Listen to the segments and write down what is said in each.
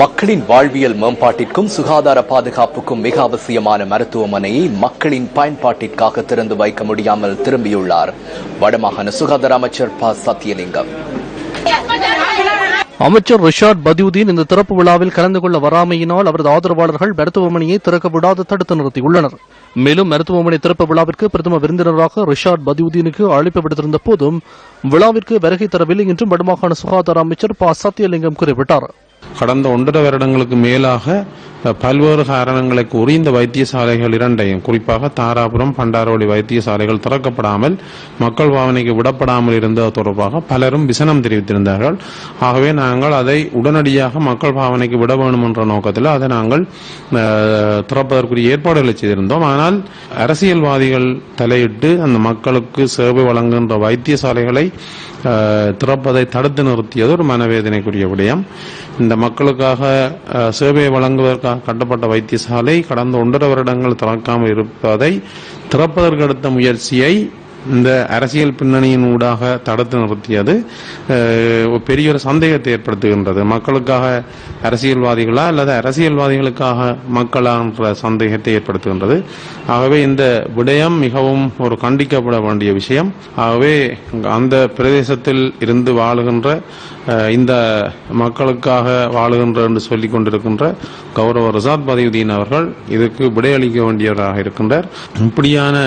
மக்களின் வாழ்வியல் மேம்பாட்டிற்கும் சுகாதார பாதுகாப்புக்கும் மிக அவசியமான மருத்துவமனையை மக்களின் பயன்பாட்டிற்காக திறந்து வைக்க முடியாமல் திரும்பியுள்ளார் வடமாகாண சுகாதார அமைச்சர் ப சத்தியலிங்கம். அமைச்சர் ரிஷாட் பதியுதீன் இந்த திறப்பு விழாவில் கலந்து கொள்ள வராமையினால் அவரது ஆதரவாளர்கள் மருத்துவமனையை திறக்க விடாது தடுத்து நிறுத்தியுள்ளனர். மேலும் மருத்துவமனை திறப்பு விழாவிற்கு பிரதம விருந்தினராக ரிஷாட் பதியுதீனுக்கு அழைப்பு விடுத்திருந்த போதும் விழாவிற்கு வருகை தரவில்லை என்றும் வடமாகாண சுகாதார அமைச்சர் ப சத்தியலிங்கம் குறிப்பிட்டார். கடந்த 1.5 வருடங்களுக்கு மேலாக பல்வேறு காரணங்களை கூறி இந்த வைத்தியசாலைகள் இரண்டையும், குறிப்பாக தாராபுரம் பண்டாரவளி வைத்தியசாலைகள் திறக்கப்படாமல் மக்கள் பாவனைக்கு விடப்படாமல் இருந்தது தொடர்பாக பலரும் விசனம் தெரிவித்திருந்தார்கள். ஆகவே நாங்கள் அதை உடனடியாக மக்கள் பாவனைக்கு விட வேண்டும் என்ற நோக்கத்தில் அதை நாங்கள் திறப்பதற்குரிய ஏற்பாடுகளை செய்திருந்தோம். ஆனால் அரசியல்வாதிகள் தலையிட்டு அந்த மக்களுக்கு சேவை வழங்குகின்ற வைத்தியசாலைகளை திறப்பதை தடுத்து நிறுத்தியது ஒரு மனவேதனைக்குரிய விடயம். இந்த மக்களுக்காக சேவையை வழங்குவதற்காக கட்டப்பட்ட வைத்தியசாலை கடந்த 1.5 வருடங்கள் திறக்காமல் இருப்பதை திறப்பதற்கு எடுத்த முயற்சியை இந்த அரசியல் பின்னணியின் ஊடாக தடுத்து நிறுத்தியது பெரிய ஒரு சந்தேகத்தை ஏற்படுத்துகின்றது. மக்களுக்காக அரசியல்வாதிகளா அல்லது அரசியல்வாதிகளுக்காக மக்களா என்ற சந்தேகத்தை ஏற்படுத்துகின்றது. ஆகவே இந்த விடயம் மிகவும் ஒரு கண்டிக்கப்பட வேண்டிய விஷயம். ஆகவே அந்த பிரதேசத்தில் இருந்து வாழுகின்ற இந்த மக்களுக்காக வாழுகின்ற என்று சொல்லிக் கொண்டிருக்கின்ற கௌரவ ரிஷாட் பதியுதீன் அவர்கள் இதுக்கு விடையளிக்க வேண்டியவராக இருக்கின்றார். இப்படியான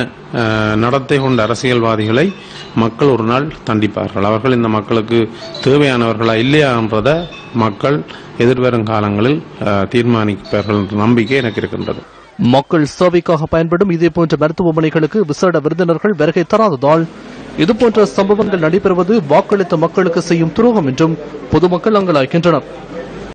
நடத்தை கொண்ட அரசியல்வாதிகளை மக்கள் ஒரு நாள் தண்டிப்பார்கள். அவர்கள் இந்த மக்களுக்கு தேவையானவர்களா இல்லையா என்றதை மக்கள் எதிர்வரும் காலங்களில் தீர்மானிப்பார்கள் என்ற நம்பிக்கை எனக்கு இருக்கின்றது. மக்கள் சேவைக்காக பயன்படும் இதேபோன்ற மருத்துவமனைகளுக்கு விசேட விருந்தினர்கள் வருகை தராததால் இதுபோன்ற சம்பவங்கள் நடைபெறுவது வாக்களித்த மக்களுக்கு செய்யும் துரோகம் என்றும் பொதுமக்கள் அங்கலாய்க்கின்றனர்.